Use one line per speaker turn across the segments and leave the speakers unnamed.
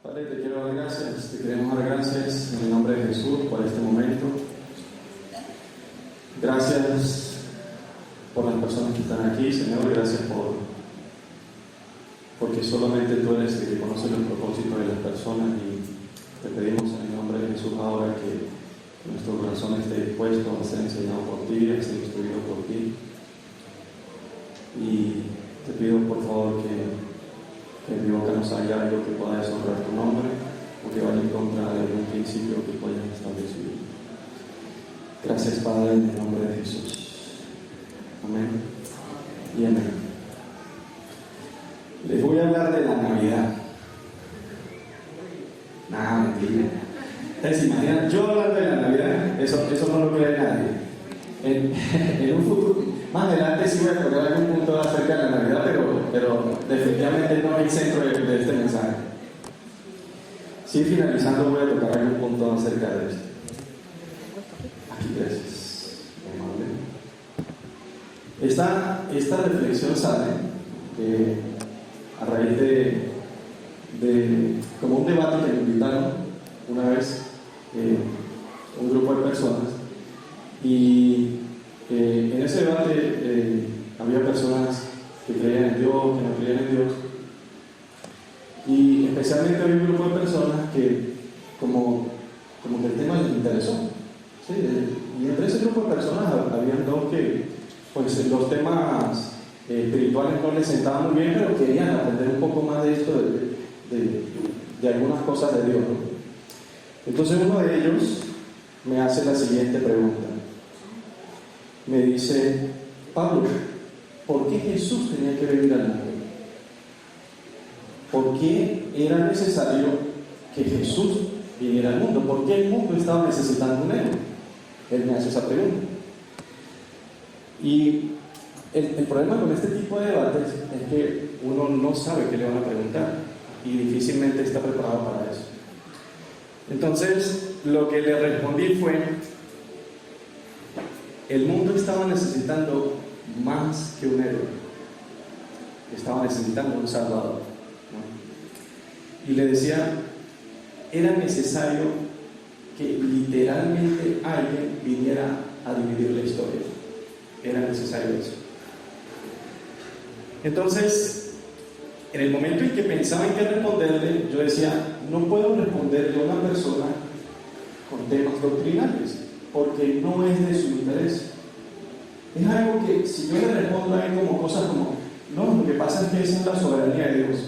Padre, te quiero dar gracias, te queremos dar gracias en el nombre de Jesús por este momento. Gracias por las personas que están aquí, Señor, gracias porque solamente tú eres el que conoce los propósitos de las personas, y te pedimos en el nombre de Jesús ahora que nuestro corazón esté dispuesto a ser enseñado por ti, a ser instruido por ti. Y te pido por favor que en mi boca no salga algo que pueda deshonrar tu nombre o que vaya en contra de algún principio que puedas establecer. Gracias, Padre, en el nombre de Jesús. Amén y amén. Les voy a hablar de la Navidad. Nada, mentira. ¿Ustedes se imaginan yo hablando de la Navidad? Eso no lo cree nadie. En un futuro, más adelante sí voy a tocar algún punto acerca de la Navidad, pero definitivamente no es el centro de este mensaje. Sí, finalizando voy a tocar algún punto acerca de esto. Aquí, gracias. Esta reflexión sale a raíz de como un debate que me invitaron una vez un grupo de personas, y en ese debate había personas que creían en Dios, que no creían en Dios, y especialmente había un grupo de personas que como que el tema les interesó, ¿sí? Y entre ese grupo de personas habían dos que pues los temas espirituales no les sentaban muy bien, pero querían aprender un poco más de esto, de algunas cosas de Dios, ¿no? Entonces uno de ellos me hace la siguiente pregunta. Me dice: Pablo, ¿por qué Jesús tenía que venir al mundo? ¿Por qué era necesario que Jesús viniera al mundo? ¿Por qué el mundo estaba necesitando un héroe? Él me hace esa pregunta. Y el problema con este tipo de debates es que uno no sabe qué le van a preguntar y difícilmente está preparado para eso. Entonces, lo que le respondí fue: el mundo estaba necesitando más que un héroe, estaba necesitando un salvador, ¿no? Y le decía, era necesario que literalmente alguien viniera a dividir la historia. Era necesario eso. Entonces, en el momento en que pensaba en qué responderle, yo decía, no puedo responderle a una persona con temas doctrinales, porque no es de su interés. Es algo que si yo le respondo a él como cosas como, no, lo que pasa es que esa es la soberanía de Dios,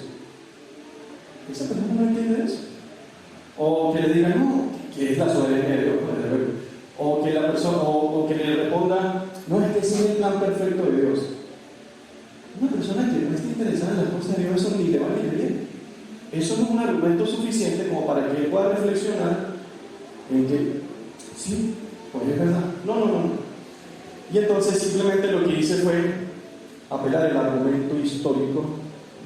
esa persona no entiende eso. O que le diga, no, que es la soberanía de Dios, o que la persona, o que le responda, no, es que ese es el plan perfecto de Dios. Una persona que no está interesada en las cosas de Dios, eso ni le va ni le viene. Eso no es un argumento suficiente como para que él pueda reflexionar en que, sí, pues es verdad. No. Y entonces simplemente lo que hice fue apelar al argumento histórico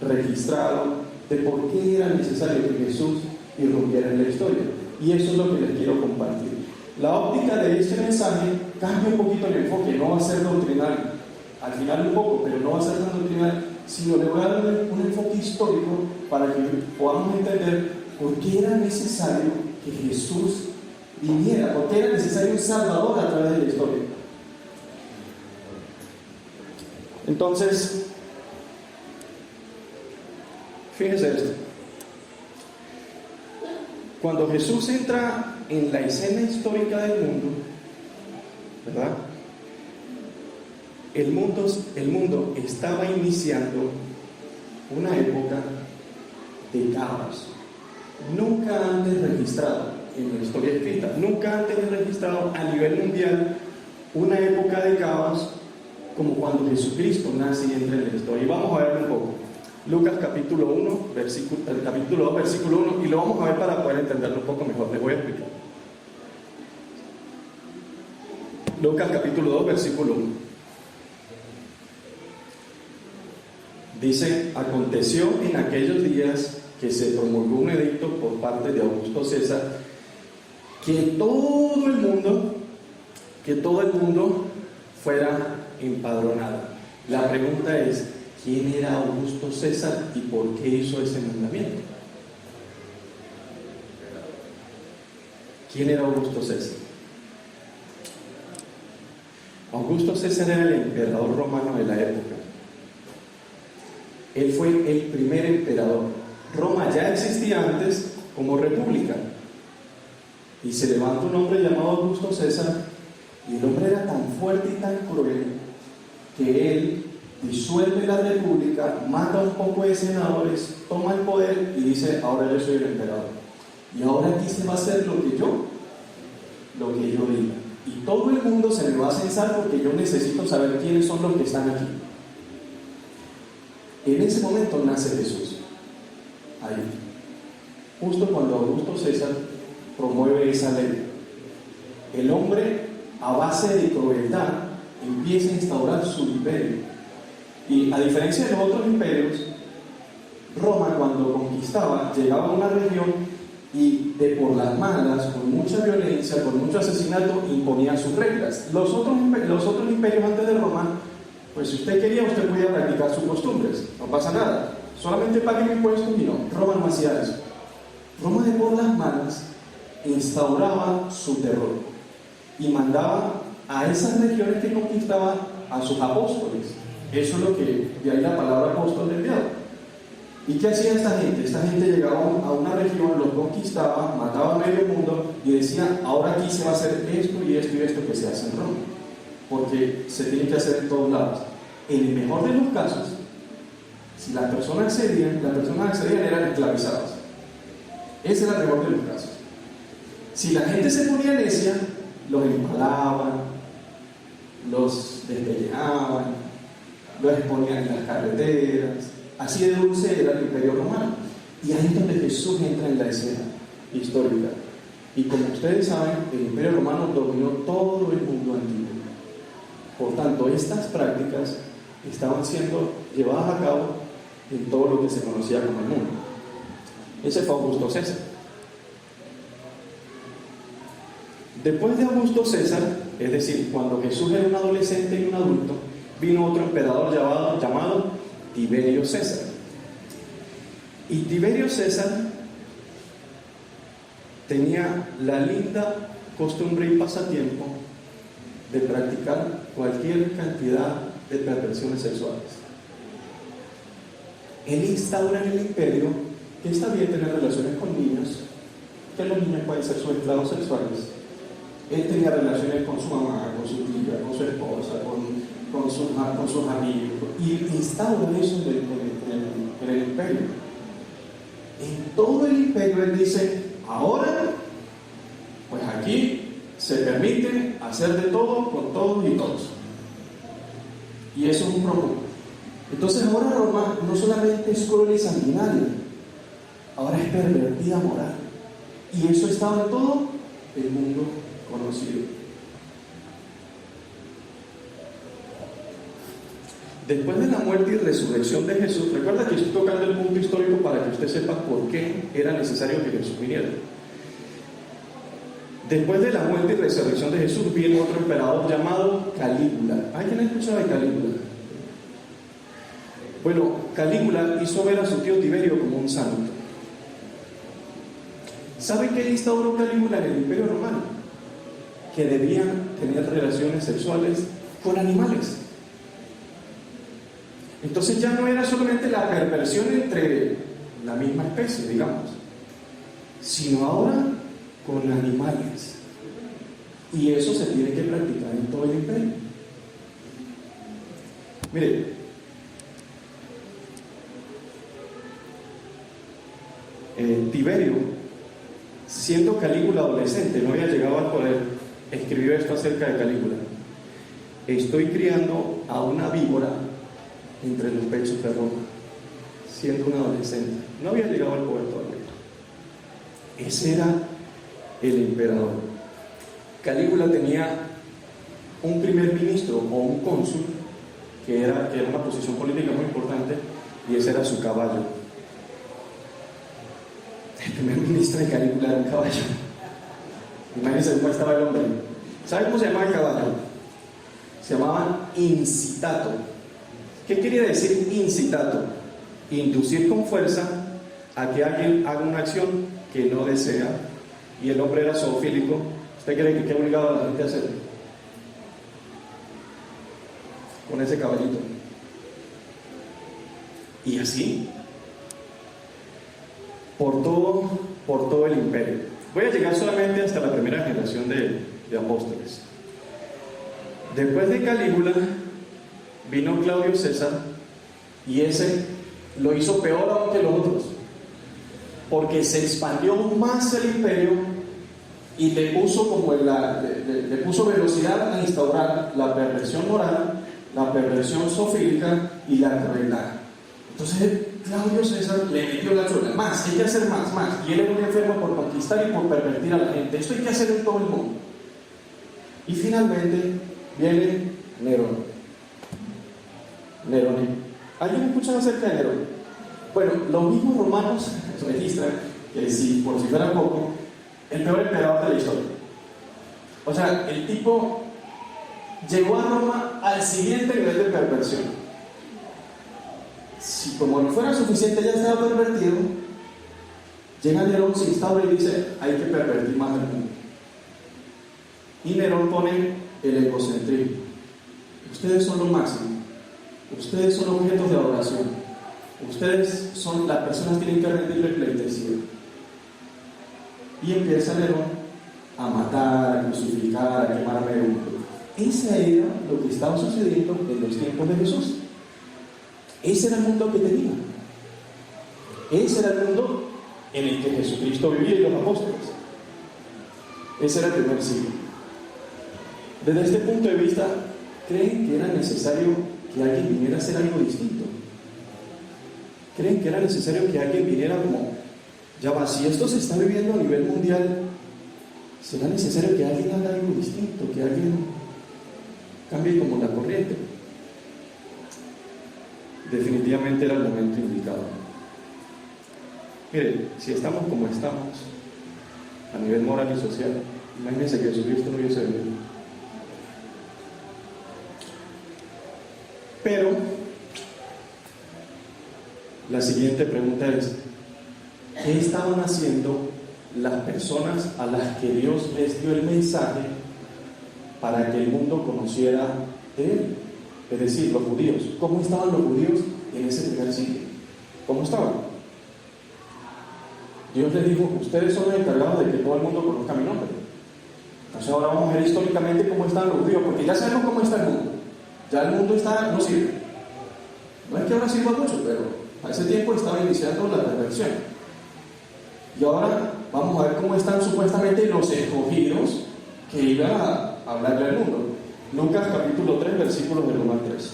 registrado de por qué era necesario que Jesús irrumpiera en la historia. Y eso es lo que les quiero compartir. La óptica de este mensaje cambia un poquito el enfoque, no va a ser doctrinal. Al final un poco, pero no va a ser tan doctrinal, sino le voy a dar un enfoque histórico para que podamos entender por qué era necesario que Jesús viniera, por qué era necesario un Salvador a través de la historia. Entonces, fíjense esto. Cuando Jesús entra en la escena histórica del mundo, ¿verdad? El mundo estaba iniciando una época de caos, nunca antes registrado en la historia escrita, nunca antes registrado a nivel mundial una época de caos como cuando Jesucristo nace y entra en la historia. Y vamos a ver un poco. Lucas capítulo 2, versículo 1, y lo vamos a ver para poder entenderlo un poco mejor. Les voy a explicar. Lucas capítulo 2, versículo 1. Dice: aconteció en aquellos días que se promulgó un edicto por parte de Augusto César que todo el mundo fuera empadronado. La pregunta es: ¿quién era Augusto César y por qué hizo ese mandamiento? ¿Quién era Augusto César? Augusto César era el emperador romano de la época. Él fue el primer emperador. Roma ya existía antes como república. Y se levanta un hombre llamado Augusto César, y el hombre era tan fuerte y tan cruel que él disuelve la república, mata a un poco de senadores, toma el poder y dice: ahora yo soy el emperador. Y ahora aquí se va a hacer lo que yo diga. Y todo el mundo se me va a censar porque yo necesito saber quiénes son los que están aquí. En ese momento nace Jesús. Ahí. Justo cuando Augusto César promueve esa ley. El hombre, a base de crueldad, empieza a instaurar su imperio. Y a diferencia de los otros imperios, Roma, cuando conquistaba, llegaba a una región y de por las malas, con mucha violencia, con mucho asesinato, imponía sus reglas. Los otros imperios antes de Roma, pues si usted quería, usted podía practicar sus costumbres, no pasa nada, solamente pague impuestos. Y no, Roma no hacía eso. Roma, de por las malas, instauraba su terror y mandaba a esas regiones que conquistaba a sus apóstoles. Eso es lo que, de ahí la palabra apóstol de enviado. ¿Y qué hacía esta gente? Esta gente llegaba a una región, los conquistaba, mataba a medio mundo y decía: ahora aquí se va a hacer esto y esto y esto que se hace en Roma, porque se tiene que hacer en todos lados. En el mejor de los casos, si las personas accedían eran esclavizadas. Ese era el mejor de los casos. Si la gente se ponía necia, los empalaban, los despellejaban, los exponían en las carreteras. Así de dulce era el imperio romano. Y ahí es donde Jesús entra en la escena histórica. Y como ustedes saben, el imperio romano dominó todo el mundo antiguo. Por tanto, estas prácticas estaban siendo llevadas a cabo en todo lo que se conocía como el mundo. Ese fue Augusto César. Después de Augusto César, es decir, cuando Jesús era un adolescente y un adulto, vino otro emperador llamado Tiberio César. Y Tiberio César tenía la linda costumbre y pasatiempo de practicar cualquier cantidad de perversiones sexuales. Él instaura en el imperio que está bien tener relaciones con niños, que los niños pueden ser sus esclavos sexuales. Él tenía relaciones con su mamá, con su tía, con su esposa, con sus amigos, y instaura eso en el imperio. En todo el imperio él dice: ahora, pues aquí se permite hacer de todo con todos y todos. Y eso es un problema. Entonces ahora Roma no solamente es cruel y sanguinaria, ahora es pervertida moral. Y eso estaba en todo el mundo conocido. Después de la muerte y resurrección de Jesús, recuerda que estoy tocando el punto histórico para que usted sepa por qué era necesario que Jesús viniera. Después de la muerte y resurrección de Jesús, viene otro emperador llamado Calígula. ¿Alguien ha escuchado de Calígula? Bueno, Calígula hizo ver a su tío Tiberio como un santo. ¿Saben qué instauró Calígula en el Imperio Romano? Que debían tener relaciones sexuales con animales. Entonces ya no era solamente la perversión entre la misma especie, digamos, sino ahora con animales. Y eso se tiene que practicar en todo el imperio. Mire, Tiberio, siendo Calígula adolescente, no había llegado al poder, escribió esto acerca de Calígula: estoy criando a una víbora entre los pechos de Roma, siendo un adolescente. No había llegado al poder todavía. Ese era el emperador. Calígula tenía un primer ministro o un cónsul que era una posición política muy importante, y ese era su caballo. El primer ministro de Calígula era un caballo. Imagínense cómo estaba el hombre. ¿Sabe cómo se llamaba el caballo? Se llamaba incitato. ¿Qué quería decir incitato? Inducir con fuerza a que alguien haga una acción que no desea y el hombre era zoofílico, ¿usted cree que qué obligaba a la gente a hacer con ese caballito? Y así, por todo el imperio. Voy a llegar solamente hasta la primera generación de apóstoles. Después de Calígula, vino Claudio César, y ese lo hizo peor aún que los otros, porque se expandió más el imperio y le puso velocidad a instaurar la perversión moral, la perversión zoofílica y la crueldad. Entonces Claudio César le metió la chola, más, hay que hacer más, y él era un enfermo por conquistar y por pervertir a la gente. Esto hay que hacer en todo el mundo. Y finalmente viene Nerón. ¿Alguien escucha acerca de Nerón? Bueno, los mismos romanos registran que, por si fuera poco, el peor emperador de la historia. O sea, el tipo llegó a Roma al siguiente nivel de perversión. Si como no fuera suficiente ya estaba pervertido, llega Nerón, se instaura y dice: hay que pervertir más el mundo. Y Nerón pone el egocentrismo. Ustedes son lo máximo. Ustedes son objetos de adoración. Ustedes son, las personas tienen que rendirle pleitesía. Y empieza Nerón a matar, a crucificar, a quemar a medio mundo. Ese era lo que estaba sucediendo en los tiempos de Jesús. Ese era el mundo que tenía. Ese era el mundo en el que Jesucristo vivía y los apóstoles. Ese era el primer siglo. Desde este punto de vista, ¿creen que era necesario que alguien viniera a hacer algo distinto? ¿Creen que era necesario que alguien viniera como, ya va, si esto se está viviendo a nivel mundial, será necesario que alguien haga algo distinto, que alguien cambie como la corriente? Definitivamente era el momento indicado. Miren, si estamos como estamos, a nivel moral y social, imagínense que Jesucristo no hubiese venido. Pero la siguiente pregunta es: ¿qué estaban haciendo las personas a las que Dios les dio el mensaje para que el mundo conociera de Él? Es decir, los judíos. ¿Cómo estaban los judíos en ese primer siglo? ¿Cómo estaban? Dios les dijo: ustedes son los encargados de que todo el mundo conozca mi nombre. Entonces ahora vamos a ver históricamente cómo están los judíos, porque ya sabemos cómo está el mundo. Ya el mundo no sirve. No es que ahora sirva mucho, pero a ese tiempo estaba iniciando la perversión. Y ahora vamos a ver cómo están supuestamente los escogidos que iban a hablarle al mundo. Lucas capítulo 3, versículos del 1 al 3.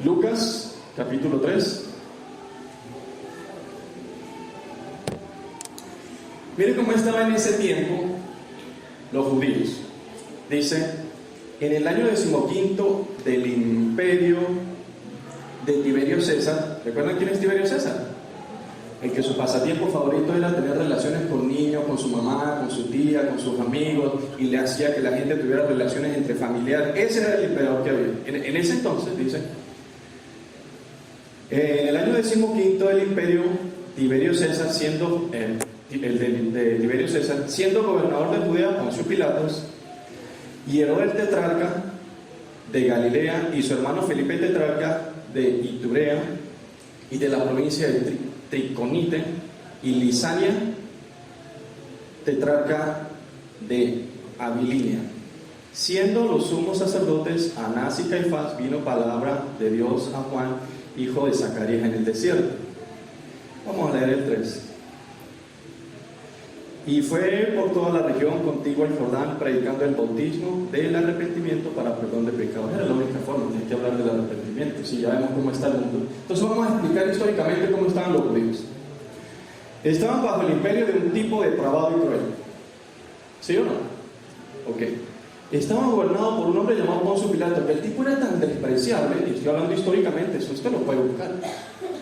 Lucas capítulo 3. Miren cómo estaban en ese tiempo los judíos. Dice: en el año 15 del imperio de Tiberio César. ¿Recuerdan quién es Tiberio César? El que su pasatiempo favorito era tener relaciones con niños, con su mamá, con su tía, con sus amigos, y le hacía que la gente tuviera relaciones entre familiares. Ese era el emperador que había. En ese entonces, dice, en el año 15 del imperio, Tiberio César, siendo de Tiberio César, siendo gobernador de Judea, Poncio Pilatos, y Herodes tetrarca de Galilea, y su hermano Felipe tetrarca de Iturea y de la provincia de Triconite, y Lisania tetrarca de Abilinia. Siendo los sumos sacerdotes Anás y Caifás, vino palabra de Dios a Juan, hijo de Zacarías, en el desierto. Vamos a leer el 3. Y fue por toda la región contigua al Jordán, predicando el bautismo del arrepentimiento para perdón de pecados. Era la única forma, hay que hablar del arrepentimiento, si ya vemos cómo está el mundo. Entonces vamos a explicar históricamente cómo estaban los judíos. Estaban bajo el imperio de un tipo depravado y cruel. ¿Sí o no? Ok. Estaban gobernados por un hombre llamado Poncio Pilato, que el tipo era tan despreciable, y estoy hablando históricamente, eso usted lo puede buscar,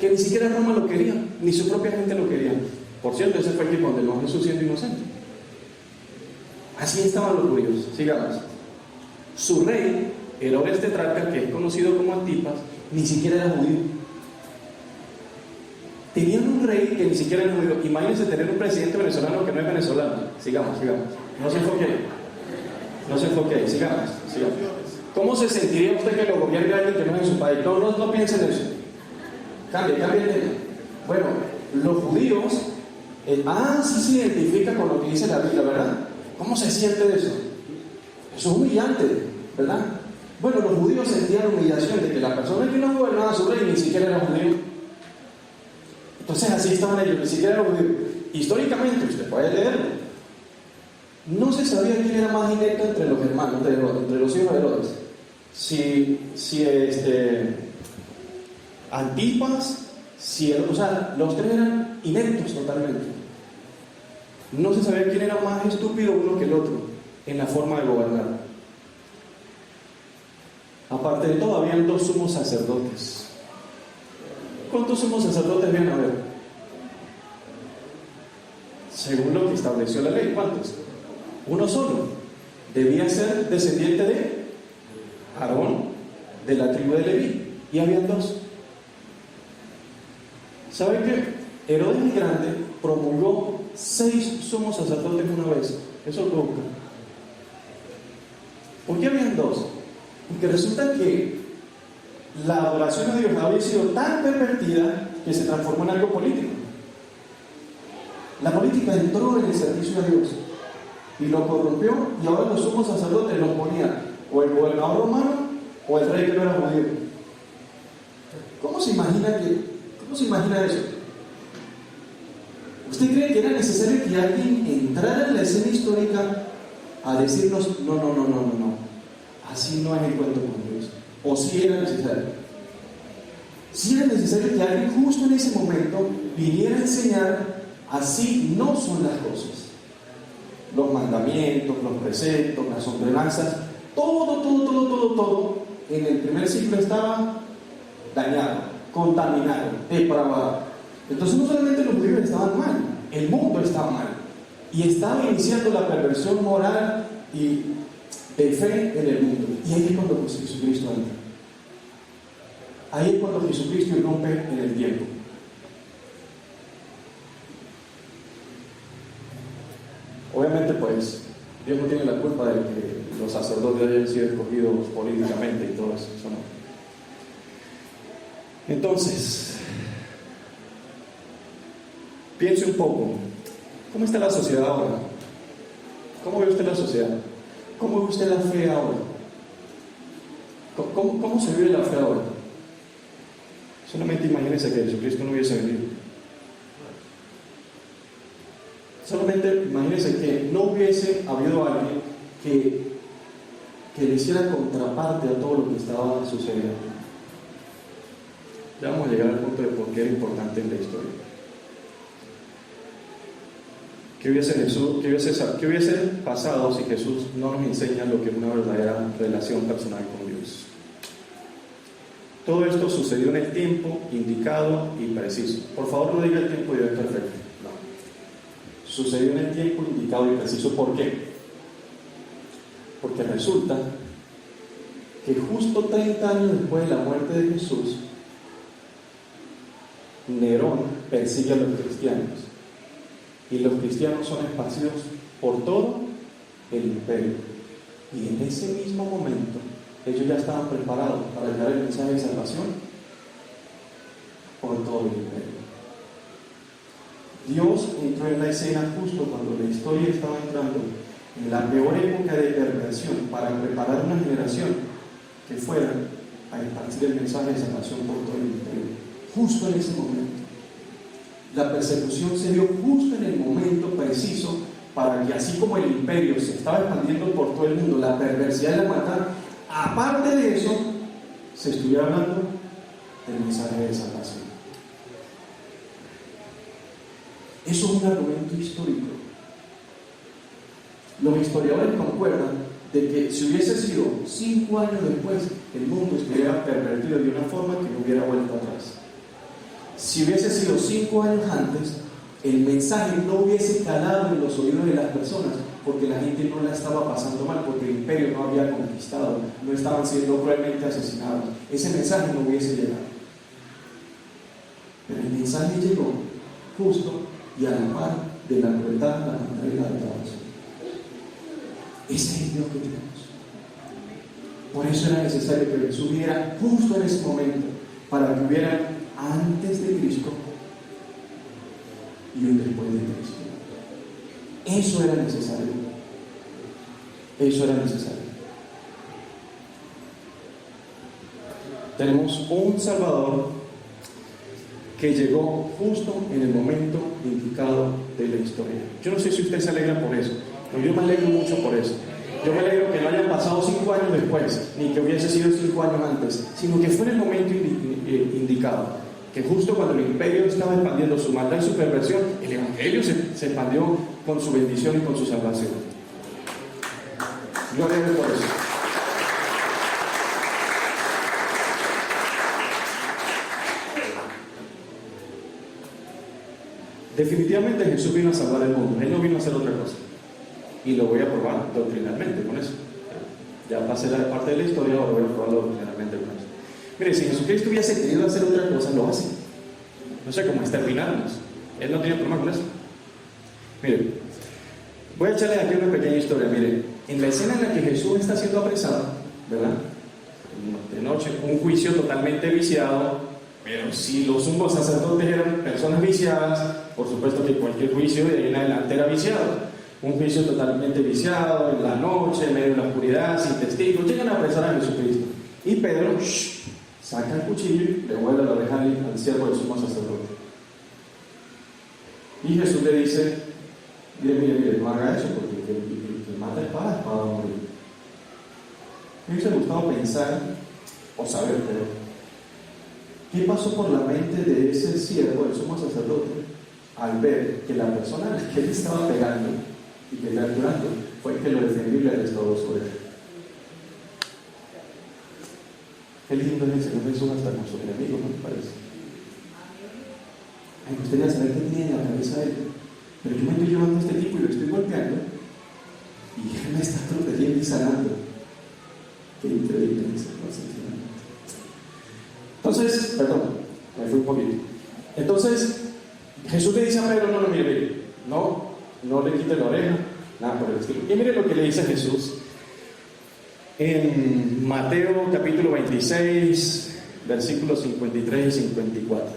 que ni siquiera Roma lo quería, ni su propia gente lo quería. Por cierto, ese fue el que condenó a Jesús siendo inocente. Así estaban los judíos. Sigamos. Su rey, Herodes tetrarca, que es conocido como Antipas, ni siquiera era judío. Tenían un rey que ni siquiera era judío. Imagínense tener un presidente venezolano que no es venezolano. Sigamos. No se enfoque. Sigamos. ¿Cómo se sentiría usted que lo gobierne alguien que no es de su país? No piensen en eso. Cambie el tema. Bueno, los judíos, sí se identifica con lo que dice la Biblia, ¿verdad? ¿Cómo se siente de eso? Eso es humillante, ¿verdad? Bueno, los judíos sentían humillación de que la persona que no gobernaba a su rey ni siquiera era judío. Entonces así estaban ellos, ni siquiera era judío. Históricamente, usted puede leerlo. No se sabía quién era más inepto entre los hermanos de Herodes, entre los hijos de Herodes. Si Antipas, o sea, los tres eran ineptos totalmente. No se sabía quién era más estúpido uno que el otro en la forma de gobernar. Aparte de todo, habían 2 sumos sacerdotes. ¿Cuántos sumos sacerdotes habían a ver? Según lo que estableció la ley, ¿cuántos? Uno solo. Debía ser descendiente de Aarón, de la tribu de Leví. Y habían 2. ¿Saben qué? Herodes el Grande promulgó 6 sumos sacerdotes una vez. Eso lo busca. ¿Por qué habían 2? Porque resulta que la adoración a Dios había sido tan pervertida que se transformó en algo político. La política entró en el servicio a Dios y lo corrompió, y ahora los sumos sacerdotes los ponían o el gobernador romano o el rey que no era judío. ¿Cómo se imagina eso? ¿Usted cree que era necesario que alguien entrara en la escena histórica a decirnos no, así no es el cuento con Dios? ¿O si era necesario? Si era necesario que alguien justo en ese momento viniera a enseñar: así no son las cosas. Los mandamientos, los preceptos, las ordenanzas, todo en el primer siglo estaba dañado, contaminado, depravado. Entonces no solamente los judíos estaban mal, el mundo estaba mal, y estaba iniciando la perversión moral y de fe en el mundo. Y ahí es cuando Jesucristo entra. Ahí es cuando Jesucristo irrumpe en el tiempo. Obviamente, pues, Dios no tiene la culpa de que los sacerdotes hayan sido escogidos políticamente y todo eso, no. Entonces, piense un poco, ¿cómo está la sociedad ahora? ¿Cómo ve usted la sociedad? ¿Cómo ve usted la fe ahora? ¿Cómo se vive la fe ahora? Solamente imagínense que Jesucristo no hubiese venido. Solamente imagínense que no hubiese habido alguien que le hiciera contraparte a todo lo que estaba sucediendo. Ya vamos a llegar al punto de por qué era importante en la historia. ¿Qué hubiese pasado si Jesús no nos enseña lo que es una verdadera relación personal con Dios? Todo esto sucedió en el tiempo indicado y preciso. Por favor, no diga el tiempo y debe perfecto. No. Sucedió en el tiempo indicado y preciso. ¿Por qué? Porque resulta que justo 30 años después de la muerte de Jesús, Nerón persigue a los cristianos. Y los cristianos son esparcidos por todo el imperio. Y en ese mismo momento, ellos ya estaban preparados para llevar el mensaje de salvación por todo el imperio. Dios entró en la escena justo cuando la historia estaba entrando en la peor época de perversión para preparar una generación que fuera a impartir el mensaje de salvación por todo el imperio. Justo en ese momento. La persecución se dio justo en el momento preciso para que, así como el imperio se estaba expandiendo por todo el mundo, la perversidad de la maldad, aparte de eso, se estuviera hablando del mensaje de salvación. Eso es un argumento histórico. Los historiadores concuerdan de que si hubiese sido 5 años después, el mundo estuviera pervertido de una forma que no hubiera vuelto atrás. Si hubiese sido 5 años antes, el mensaje no hubiese calado en los oídos de las personas, porque la gente no la estaba pasando mal, porque el imperio no había conquistado, no estaban siendo cruelmente asesinados. Ese mensaje no hubiese llegado. Pero el mensaje llegó justo y a la par de la crueldad, la maldad y la depravación. Ese es el Dios que tenemos. Por eso era necesario que Jesús viniera justo en ese momento, para que hubiera antes de Cristo y un después de Cristo. Eso era necesario. Eso era necesario. Tenemos un Salvador que llegó justo en el momento indicado de la historia. Yo no sé si usted se alegra por eso, pero yo me alegro mucho por eso. Yo me alegro que no hayan pasado 5 años después, ni que hubiese sido 5 años antes, sino que fue en el momento indicado. Que justo cuando el imperio estaba expandiendo su maldad y su perversión, el evangelio se expandió con su bendición y con su salvación. Yo me alegro por eso. Definitivamente Jesús vino a salvar el mundo. Él no vino a hacer otra cosa. Y lo voy a probar doctrinalmente con eso. Ya pasé la parte de la historia, ahora voy a probarlo doctrinalmente con eso. Mire, si Jesucristo hubiese querido hacer otra cosa, lo hace. No sé cómo exterminarnos. Él no tiene problema con eso. Mire, voy a echarles aquí una pequeña historia. Mire, en la escena en la que Jesús está siendo apresado, ¿verdad? De noche, un juicio totalmente viciado. Pero si los sumos sacerdotes eran personas viciadas, por supuesto que cualquier juicio de ahí en adelante era viciado. Un juicio totalmente viciado, en la noche, en medio de la oscuridad, sin testigos. Llegan a apresar a Jesucristo. Y Pedro saca el cuchillo y le vuelve la oreja al siervo del sumo sacerdote. Y Jesús le dice: mire, no haga eso, porque el que mata espada va a morir. Me hubiese gustado pensar o saber, pero ¿qué pasó por la mente de ese siervo del sumo sacerdote al ver que la persona a la que él estaba pegando y que le torturando fue el que lo defendió y le restauró su oreja? Qué lindo es el Señor Jesús hasta con sus enemigos, ¿no me parece? Ay, me gustaría saber qué tenía en la cabeza él. Pero yo me estoy llevando a este tipo y lo estoy golpeando y él me está protegiendo y sanando. Qué increíble es esa cosa. Entonces, perdón, me fui un poquito. Entonces, Jesús le dice a Pedro: no, mire, no le quite la oreja, nada por el estilo. Y mire lo que le dice Jesús en Mateo capítulo 26, versículos 53 y 54.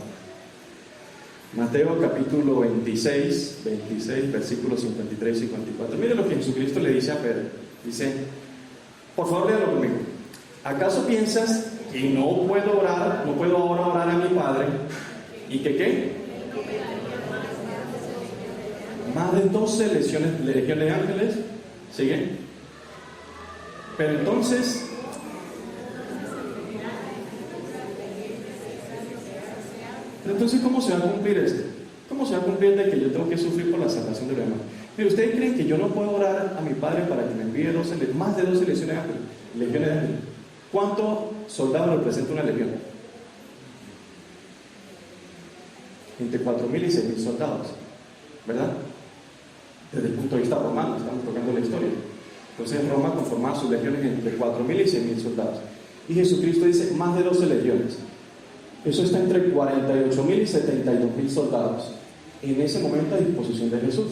Mateo capítulo 26, versículos 53 y 54. Mire lo que Jesucristo le dice a Pedro. Dice, por favor, léalo conmigo. ¿Acaso piensas que no puedo ahora orar a mi Padre? ¿Y que qué? Más de 12 legiones de ángeles. ¿Sigue? Pero entonces, ¿cómo se va a cumplir esto? ¿Cómo se va a cumplir de que yo tengo que sufrir por la salvación de los demás? Mire, ¿ustedes creen que yo no puedo orar a mi Padre para que me envíe más de 12 legiones de ángeles? ¿Cuántos soldados representa una legión? Entre 4.000 y 6.000 soldados, ¿verdad? Desde el punto de vista romano, estamos tocando la historia. Entonces Roma conformaba sus legiones entre 4.000 y 6.000 soldados. Y Jesucristo dice más de 12 legiones. Eso está entre 48.000 y 72.000 soldados en ese momento a disposición de Jesús.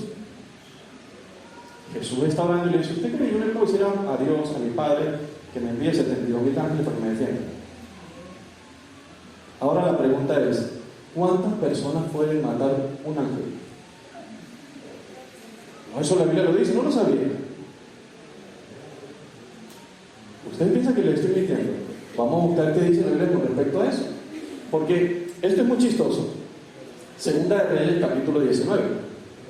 Jesús está hablando y le dice: ¿usted cree que yo le puedo decir a Dios, a mi Padre, que me envíe 72.000 ángeles para que me defiendan? Ahora la pregunta es: ¿cuántas personas pueden matar un ángel? No, eso la Biblia lo dice, no lo sabía. ¿Usted piensa que le estoy mintiendo? Vamos a buscar qué dice la Biblia con respecto a eso. Porque esto es muy chistoso. Segunda de Reyes, capítulo 19.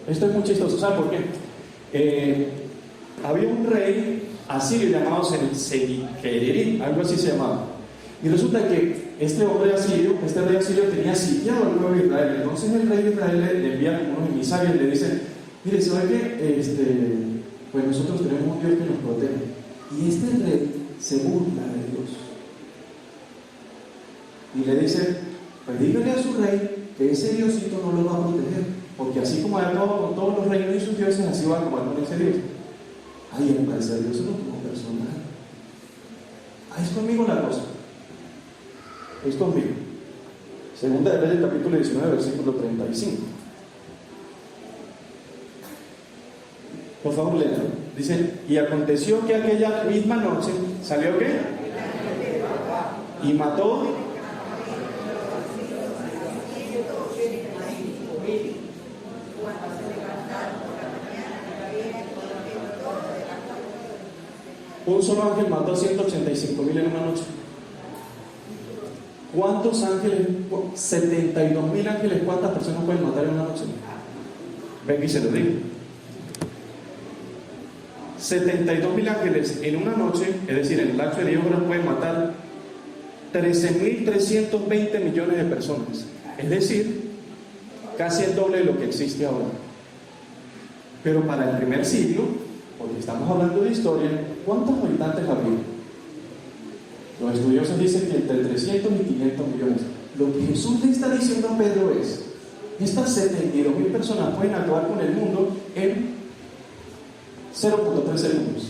Esto es muy chistoso. ¿Sabe por qué? Había un rey asirio llamado Sennacherib, algo así se llamaba. Y resulta que este rey asirio tenía sitiado al pueblo de Israel. Entonces el rey de Israel le envía como unos emisarios y le dice: mire, ¿sabe qué? Pues nosotros tenemos un Dios que nos protege. Y este rey se burla de Dios. Y le dice: pues dígale a su rey que ese Diosito no lo va a proteger, porque así como ha acabado con todos los reinos y sus dioses, así va a acabar con ese Dios. Ay, al parecer Dios se lo tomó personal. Ay, es conmigo la cosa. Es conmigo. Segunda de Reyes, capítulo 19, versículo 35. Por favor, léanlo. Dice, y aconteció que aquella misma noche, ¿salió qué? Y mató. Un solo ángel mató a 185,000 en una noche. ¿Cuántos ángeles? 72,000 ángeles. ¿Cuántas personas pueden matar en una noche? Ven y se lo digo. 72,000 ángeles en una noche, es decir, en el lapso de 10 horas, pueden matar 13,320 millones de personas. Es decir, casi el doble de lo que existe ahora. Pero para el primer siglo, porque estamos hablando de historia, ¿cuántos habitantes había? Los estudiosos dicen que entre 300 y 500 millones. Lo que Jesús le está diciendo a Pedro es: estas 72,000 personas pueden acabar con el mundo en 0.3 segundos.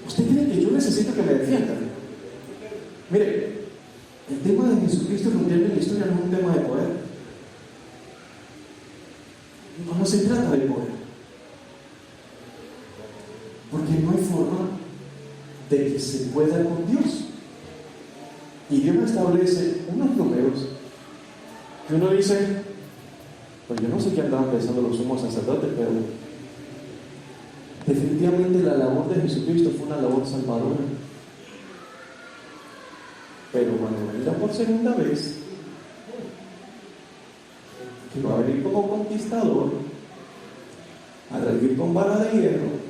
¿Usted cree que yo necesito que me defiendan? Mire, el tema de Jesucristo rompiendo en la historia no es un tema de poder. No se trata de poder. Porque no hay forma de que se pueda con Dios. Y Dios establece unos números que uno dice, pues yo no sé qué andaban pensando los sumos sacerdotes, pero definitivamente la labor de Jesucristo fue una labor salvadora. Pero cuando venga por segunda vez, que va a venir como conquistador, a regir con vara de hierro,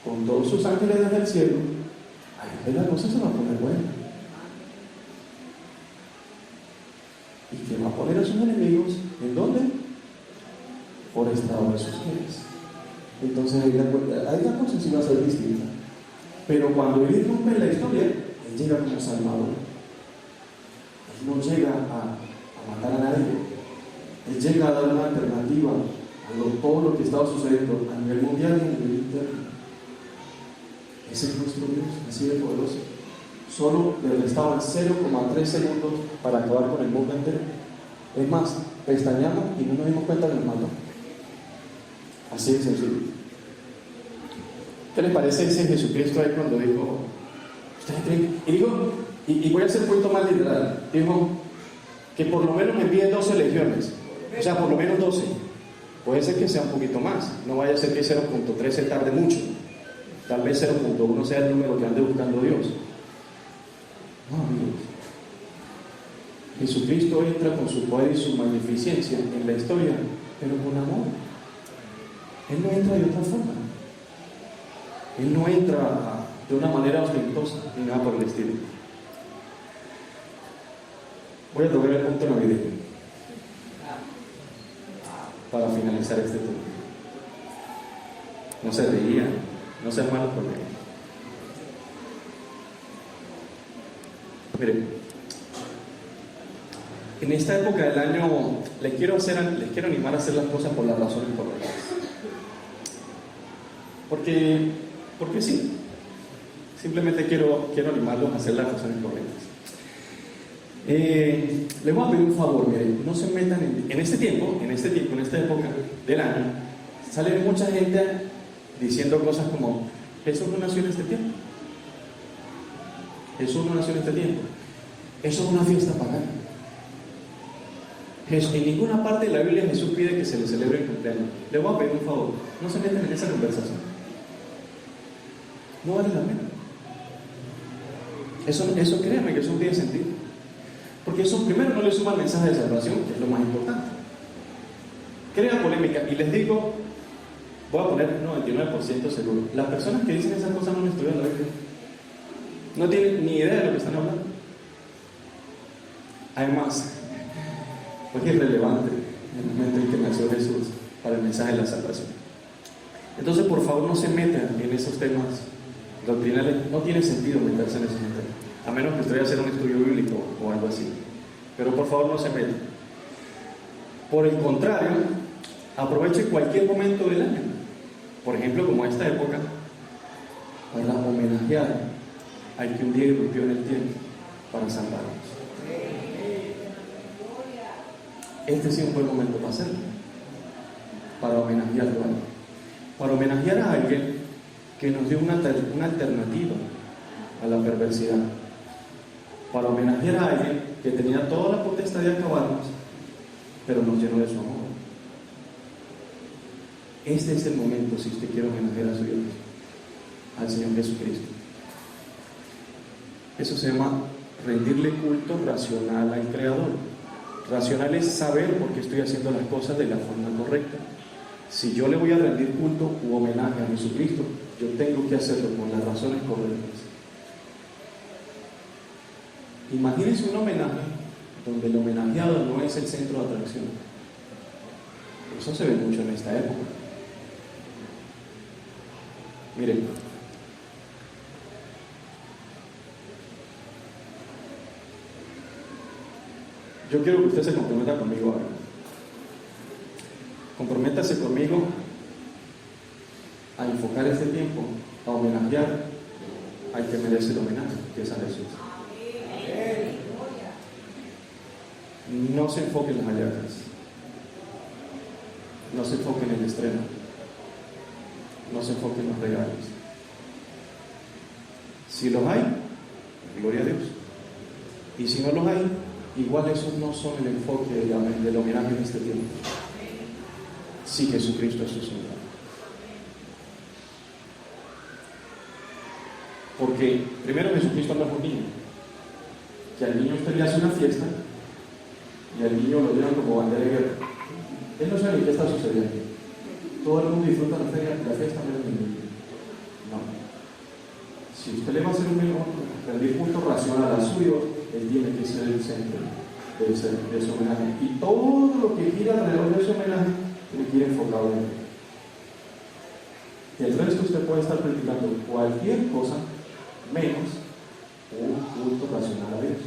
con todos sus ángeles desde el cielo, ahí la cosa se va a poner buena. ¿Y que va a poner a sus enemigos? ¿En dónde? Por estrado de sus pies. Entonces ahí la cosa sí va a ser distinta. Pero cuando Él rompe la historia, Él llega como Salvador. Él no llega a matar a nadie. Él llega a dar una alternativa a todo lo que estaba sucediendo a nivel mundial y a nivel interno. Ese es nuestro Dios, así de poderoso. Solo le restaban 0,3 segundos para acabar con el mundo entero. Es más, pestañamos y no nos dimos cuenta que nos mató. Así de sencillo. ¿Qué les parece ese Jesucristo ahí cuando dijo, ustedes creen? Y dijo, y voy a hacer un poquito más literal, dijo que por lo menos me envíe 12 legiones, o sea, por lo menos 12. Puede ser que sea un poquito más, no vaya a ser que 0.3 se tarde mucho, tal vez 0.1 sea el número que ande buscando Dios. No, amigos, Jesucristo entra con su poder y su magnificencia en la historia, pero con amor. Él no entra de otra forma. Él no entra de una manera ostentosa ni nada por el estilo. Voy a tocar el punto navideño para finalizar este tema. No se reían, no sean malos conmigo. Miren, en esta época del año les quiero animar a hacer las cosas por las razones correctas. Porque sí, simplemente quiero animarlos a hacer las razones correctas. Les voy a pedir un favor, miren, no se metan en este tiempo, en esta época del año, sale mucha gente diciendo cosas como, Jesús no nació en este tiempo. Jesús no nació en este tiempo. Eso es una fiesta pagana. En ninguna parte de la Biblia Jesús pide que se le celebre el cumpleaños. Les voy a pedir un favor, no se metan en esa conversación. No vale la pena. Eso créanme que eso no tiene sentido. Porque eso primero no le suma el mensaje de salvación, que es lo más importante. Crea polémica. Y les digo, voy a poner 99% seguro. Las personas que dicen esas cosas no estudian la Biblia. No tienen ni idea de lo que están hablando. Además, pues es irrelevante el momento en que nació Jesús para el mensaje de la salvación. Entonces, por favor, no se metan en esos temas doctrinales. No tiene sentido meterse en esos temas, a menos que usted vaya a hacer un estudio bíblico o algo así. Pero por favor, no se metan. Por el contrario, aproveche cualquier momento del año, por ejemplo, como esta época, para homenajear al que un día irrumpió en el tiempo para salvarnos. Este sí es un buen momento para hacerlo, para homenajearlo a alguien, para homenajear a alguien que nos dio una alternativa a la perversidad, para homenajear a alguien que tenía toda la potestad de acabarnos, pero nos llenó de su amor. Este es el momento, si usted quiere homenajear a su Dios, al Señor Jesucristo. Eso se llama rendirle culto racional al Creador. Racional es saber por qué estoy haciendo las cosas de la forma correcta. Si yo le voy a rendir culto u homenaje a Jesucristo, yo tengo que hacerlo con las razones correctas. Imagínense un homenaje donde el homenajeado no es el centro de atracción. Eso se ve mucho en esta época. Miren, yo quiero que usted se comprometa conmigo ahora. Comprométase conmigo a enfocar este tiempo, a homenajear al que merece el homenaje, que es a Jesús. No se enfoque en las hallacas, no se enfoque en el estreno, no se enfoque en los regalos. Si los hay, gloria a Dios. Y si no los hay, igual esos no son el enfoque del homenaje en este tiempo. Si Jesucristo es su Señor. Porque primero Jesucristo no es un niño, que al niño usted le hace una fiesta y al niño lo llevan como bandera de guerra. Él no sabe ni qué está sucediendo. Todo el mundo disfruta la fiesta menos el niño. No. Si usted le va a hacer rendir culto racional a su Dios, él tiene que ser el centro de ese homenaje. Y todo lo que gira alrededor de ese homenaje tiene que ir enfocado en él. Y el resto usted puede estar practicando cualquier cosa menos un culto racional a Dios.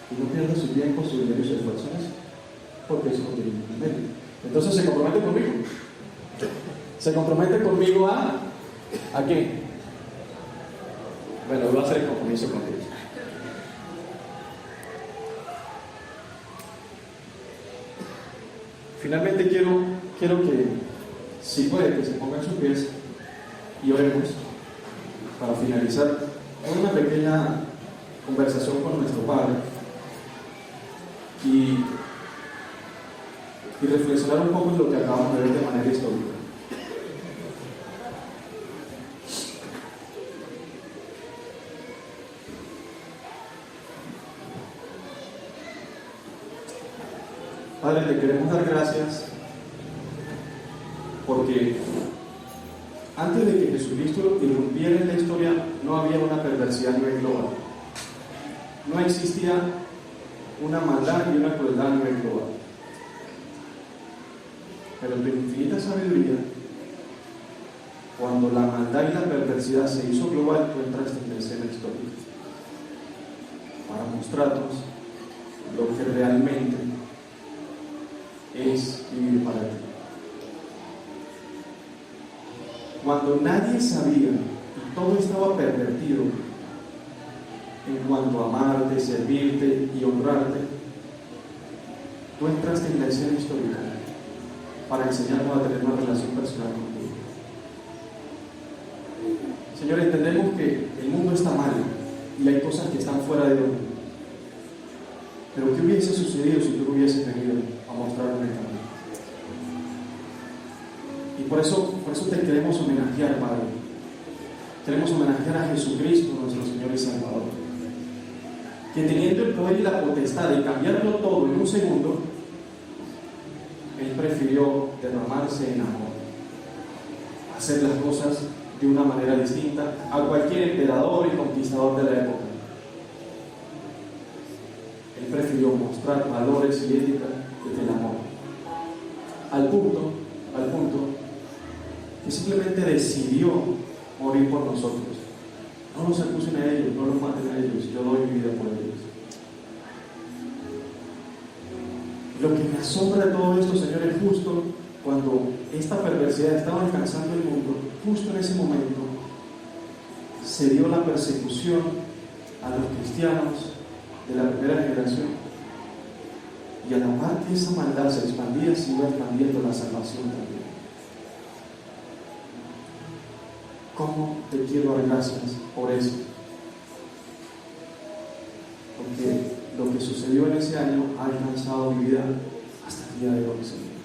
Y no pierda su tiempo, su dinero y su esfuerzo en eso, porque eso no tiene ningún mérito. Entonces se compromete conmigo. Se compromete conmigo ¿a qué? Bueno, voy a hacer el compromiso contigo. Finalmente quiero que, si puede, que se pongan sus pies y oremos para finalizar una pequeña conversación con nuestro Padre y reflexionar un poco en lo que acabamos de ver de manera histórica. Padre, te queremos dar gracias porque antes de que Jesucristo irrumpiera en la historia no había una perversidad a nivel global. No existía una maldad y una crueldad a nivel global. Pero en tu infinita sabiduría, cuando la maldad y la perversidad se hizo global, tú entraste en la escena histórica para mostrarnos lo que realmente es vivir para ti. Cuando nadie sabía y todo estaba pervertido en cuanto a amarte, servirte y honrarte, tú entraste en la escena histórica para enseñarnos a tener una relación personal contigo. Señor, entendemos que el mundo está mal y hay cosas que están fuera de orden. Pero ¿qué hubiese sucedido si tú no hubieses venido a mostrarnos el camino? Y por eso te queremos homenajear, Padre. Queremos homenajear a Jesucristo, nuestro Señor y Salvador, que teniendo el poder y la potestad de cambiarlo todo en un segundo, Él prefirió derramarse en amor, hacer las cosas de una manera distinta a cualquier emperador y conquistador de la época. Él prefirió mostrar valores y ética desde el amor, al punto que simplemente decidió morir por nosotros. No los acusen a ellos, no los maten a ellos, yo doy mi vida por ellos. Lo que me asombra de todo esto, Señor, es justo cuando esta perversidad estaba alcanzando el mundo, justo en ese momento se dio la persecución a los cristianos de la primera generación. Y a la par que esa maldad se expandía, se iba expandiendo la salvación también. ¿Cómo te quiero dar gracias por eso? Porque lo que sucedió en ese año ha alcanzado mi vida hasta el día de hoy, Señor.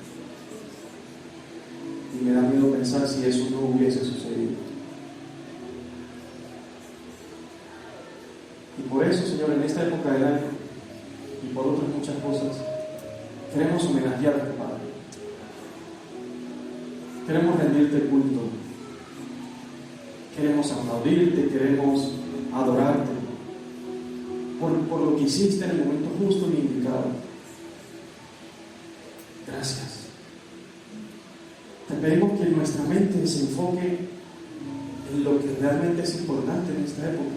Y me da miedo pensar si eso no hubiese sucedido. Y por eso, Señor, en esta época del año y por otras muchas cosas, queremos homenajearte, Padre. Queremos rendirte culto. Queremos aplaudirte, queremos adorarte por lo que hiciste en el momento justo y indicado. Gracias. Te pedimos que nuestra mente se enfoque en lo que realmente es importante en esta época.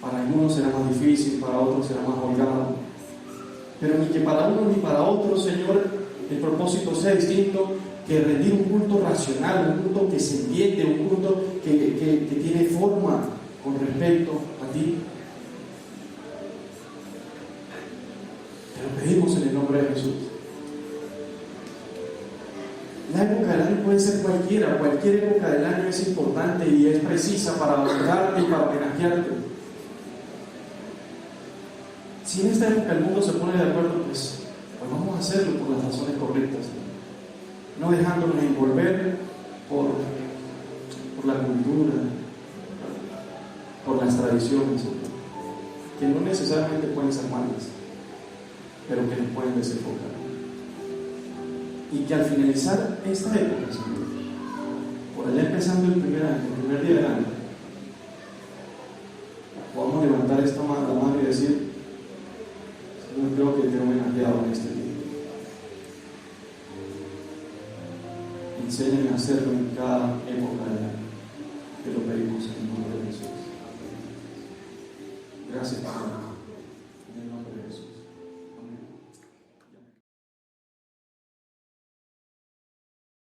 Para algunos será más difícil, para otros será más holgado, pero ni que para uno ni para otro, Señor, el propósito sea distinto que rendir un culto racional, un culto que se entiende, un culto que tiene forma con respecto a ti. Te lo pedimos en el nombre de Jesús. La época del año puede ser cualquiera, cualquier época del año es importante y es precisa para honrarte y para homenajearte. Si en esta época el mundo se pone de acuerdo, pues vamos a hacerlo por las razones correctas, no dejándonos envolver por la cultura, por las tradiciones, que no necesariamente pueden ser malas, pero que nos pueden desenfocar. Y que al finalizar esta época, Señor, por allá empezando el primer día del año, podamos levantar esta mano, la mano y decir: Señor, creo que te he homenajeado en este día. Enséñame a hacerlo en cada